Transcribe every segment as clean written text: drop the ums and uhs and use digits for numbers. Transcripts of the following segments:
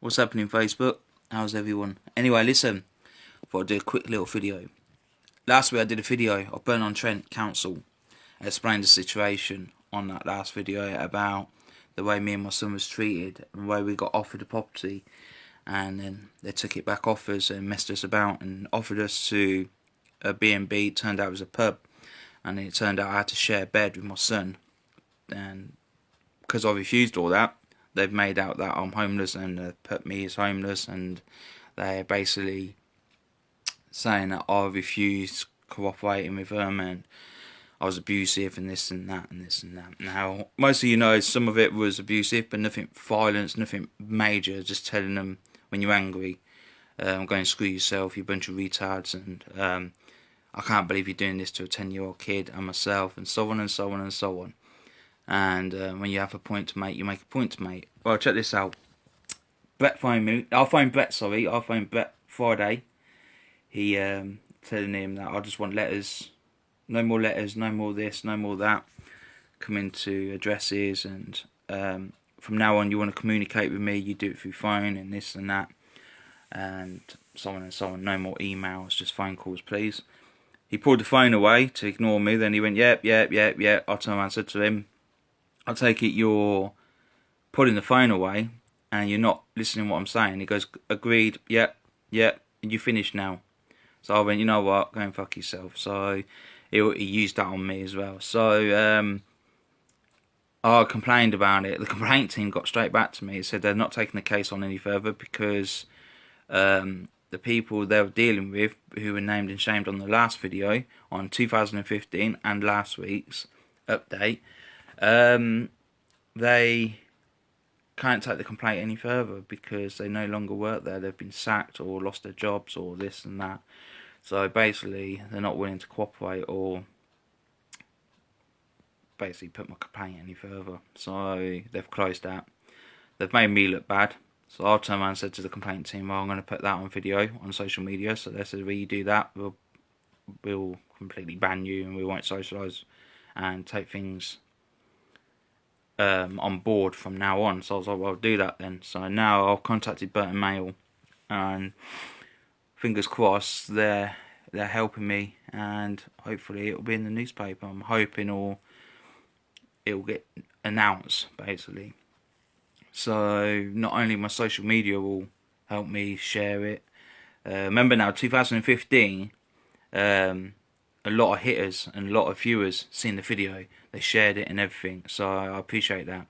What's happening, Facebook? How's everyone? Anyway, listen, thought I'd do a quick little video. Last week I did a video of Burton on Trent council. I explained the situation on that last video about the way me and my son was treated and the way we got offered the property, and then they took it back off us and messed us about and offered us to a B&B. It turned out it was a pub, and it turned out I had to share a bed with my son, and because I refused all that, they've made out that I'm homeless and put me as homeless, and they're basically saying that I refused cooperating with them and I was abusive and this and that and this and that. Now, most of you know some of it was abusive, but nothing violence, nothing major, just telling them when you're angry, go and screw yourself, you bunch of retards, and I can't believe you're doing this to a 10-year-old kid and myself, and so on and so on and so on. And when you have a point to make, you make a point to make. Well, check this out. Brett phoned me. I'll phone Brett Friday. He telling him that I just want letters. No more letters, no more this, no more that. Come into addresses, and from now on you want to communicate with me, you do it through phone and this and that. And so on and so on. No more emails, just phone calls, please. He pulled the phone away to ignore me. Then he went, yep. I turned around and said to him, I take it you're putting the phone away and you're not listening to what I'm saying. He goes, agreed, yep, you finished now. So I went, you know what, go and fuck yourself. So he used that on me as well. So I complained about it. The complaint team got straight back to me. It said they're not taking the case on any further because the people they were dealing with, who were named and shamed on the last video on 2015 and last week's update, they can't take the complaint any further because they no longer work there. They've been sacked or lost their jobs or this and that. So basically they're not willing to cooperate or basically put my complaint any further. So they've closed that. They've made me look bad. So I turned around and said to the complaint team, well, I'm going to put that on video on social media. So they said, well, you do that, we'll completely ban you and we won't socialise and take things on board from now on. So I was like, well, I'll do that then. So now I've contacted Burton Mail, and fingers crossed they're helping me, and hopefully it'll be in the newspaper. I'm hoping it'll get announced basically. So not only my social media will help me share it. Remember now, 2015. A lot of hitters and a lot of viewers seen the video. They shared it and everything, so I appreciate that.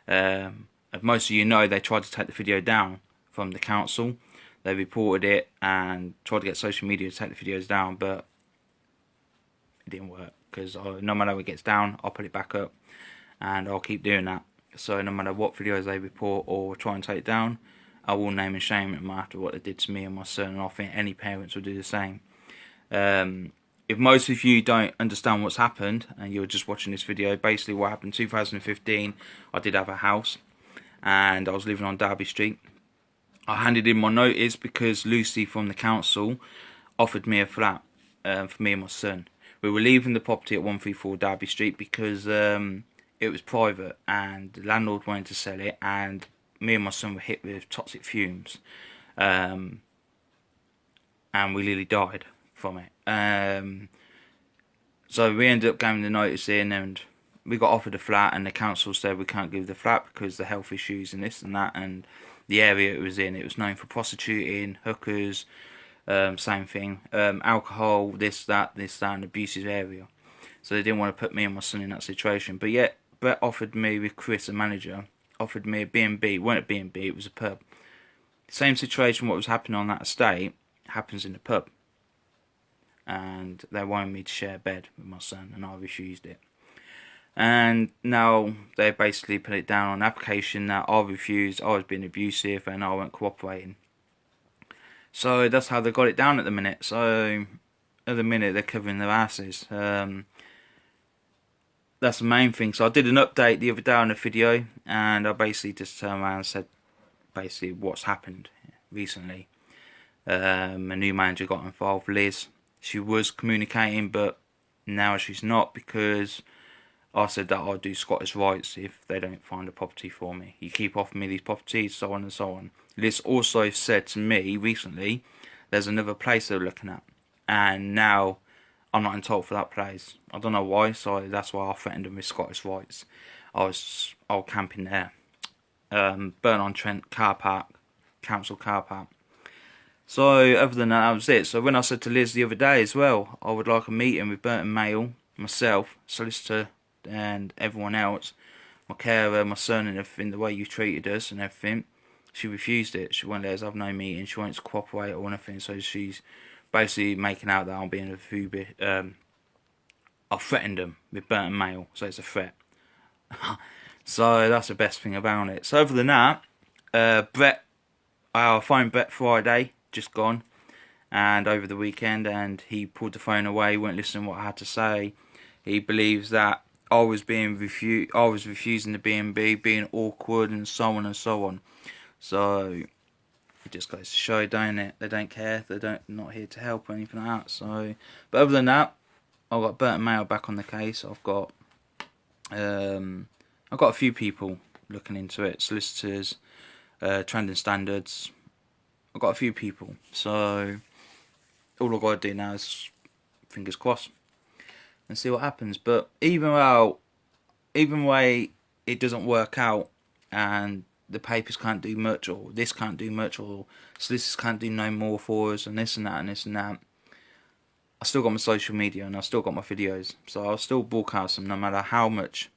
As most of you know, they tried to take the video down from the council. They reported it and tried to get social media to take the videos down, but it didn't work because no matter what gets down, I'll put it back up, and I'll keep doing that. So no matter what videos they report or try and take it down, I will name and shame them after what they did to me and my son, and I think any parents will do the same. If most of you don't understand what's happened and you're just watching this video, basically what happened in 2015, I did have a house and I was living on Derby Street. I handed in my notice because Lucy from the council offered me a flat for me and my son. We were leaving the property at 134 Derby Street because it was private and the landlord wanted to sell it, and me and my son were hit with toxic fumes, and we nearly died from it. So we ended up getting the notice in, and we got offered a flat, and the council said we can't give the flat because the health issues and this and that, and the area it was in, it was known for prostituting, hookers, same thing, alcohol, this, that, and abusive area. So they didn't want to put me and my son in that situation. But yet Brett offered me, with Chris, a manager, offered me a B&B. It wasn't a B&B, it was a pub. Same situation, what was happening on that estate happens in the pub. And they wanted me to share a bed with my son, and I refused it. And now they basically put it down on application that I refused, I was being abusive, and I wasn't cooperating. So that's how they got it down at the minute. So at the minute they're covering their asses. That's the main thing. So I did an update the other day on the video, and I basically just turned around and said basically what's happened recently. A new manager got involved, Liz. She was communicating, but now she's not, because I said that I'll do Scottish rights if they don't find a property for me. You keep offering me these properties, so on and so on. Liz also said to me recently, there's another place they're looking at, and now I'm not entitled for that place. I don't know why, so that's why I threatened them with Scottish rights. I was camping there. Burton-on-Trent car park, council car park. So other than that was it. So when I said to Liz the other day as well, I would like a meeting with Burton Mail, myself, solicitor, and everyone else, my carer, my son, and everything, the way you treated us and everything, she refused it. She won't let us have no meeting. She won't cooperate or anything. So she's basically making out that I'm being a phobia. I threatened them with Burton Mail, so it's a threat. So that's the best thing about it. So other than that, Brett, I phoned Brett Friday, just gone, and over the weekend, and he pulled the phone away, wouldn't listen to what I had to say. He believes that I was refusing the B&B, being awkward, and so on and so on. So it just goes to show, don't it? They don't care. Not here to help or anything like that. So, but other than that, I've got Burton Mail back on the case. I've got a few people looking into it, solicitors, trending standards. I've got a few people, so all I've got to do now is fingers crossed and see what happens. But even way it doesn't work out, and the papers can't do much, or this can't do much, or solicitors can't do no more for us, and this and that and this and that, I still got my social media and I still got my videos, so I'll still broadcast them no matter how much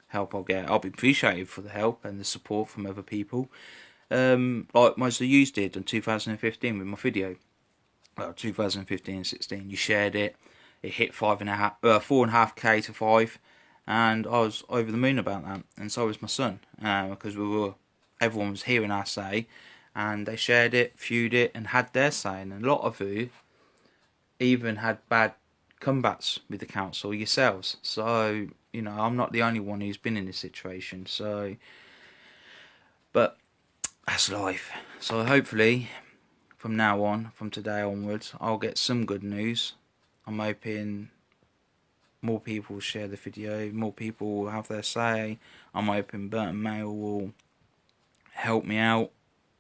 help I'll get. I'll be appreciated for the help and the support from other people, like most of you did in 2015 with my video. Well, 2015 and 16, you shared it. It hit 4.5k to 5, and I was over the moon about that, and so was my son, because everyone was hearing our say, and they shared it, viewed it, and had their say. And a lot of you even had bad comebacks with the council yourselves. So you know, I'm not the only one who's been in this situation. So, but that's life. So hopefully, from now on, from today onwards, I'll get some good news. I'm hoping more people will share the video, more people will have their say. I'm hoping Burton Mail will help me out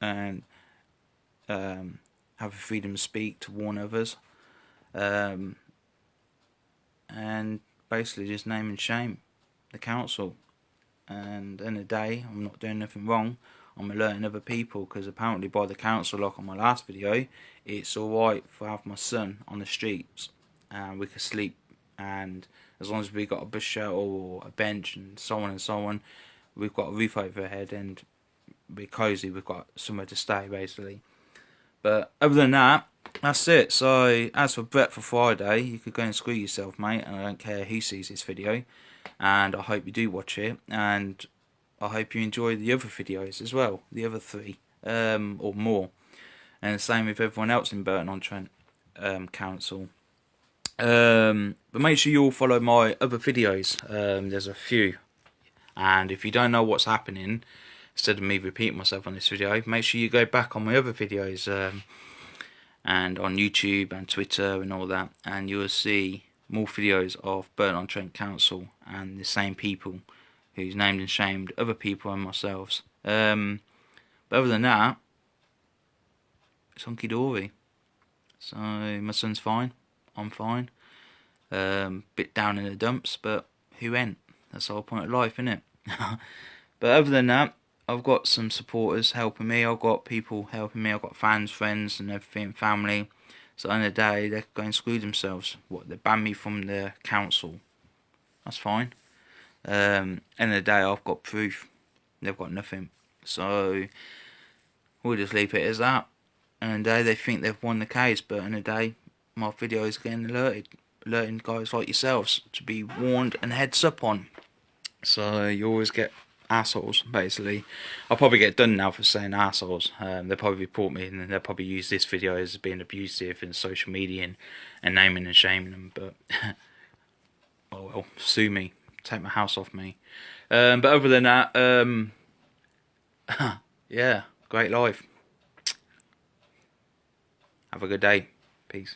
and have a freedom to speak, to warn others, and basically just name and shame the council. And in the day, I'm not doing nothing wrong. I'm alerting other people, because apparently by the council, like on my last video, it's alright for have my son on the streets and we can sleep, and as long as we got a bus shelter or a bench and so on, we've got a roof over our head and we're cosy, we've got somewhere to stay basically. But other than that, that's it. So as for Brett for Friday, you could go and screw yourself, mate, and I don't care who sees this video, and I hope you do watch it, and I hope you enjoy the other videos as well, the other 3 or more, and the same with everyone else in Burton-on-Trent Council. But make sure you all follow my other videos. There's a few, and if you don't know what's happening, instead of me repeating myself on this video, make sure you go back on my other videos, and on YouTube and Twitter and all that, and you will see more videos of Burton-on-Trent Council and the same people who's named and shamed other people and myself. But other than that, it's hunky dory. So my son's fine, I'm fine. Bit down in the dumps, but who ain't? That's the whole point of life, innit? But other than that, I've got some supporters helping me. I've got people helping me. I've got fans, friends, and everything, family. So on the day, they go and screw themselves. What, they ban me from the council? That's fine. End of the day, I've got proof. They've got nothing. So we'll just leave it as that. And in the day, they think they've won the case, but in the day, my video is getting alerting guys like yourselves to be warned and heads up on. So you always get assholes, basically. I'll probably get done now for saying assholes. They'll probably report me, and they'll probably use this video as being abusive in social media and naming and shaming them. But oh well, sue me, take my house off me. But other than that, yeah, great life. Have a good day. Peace.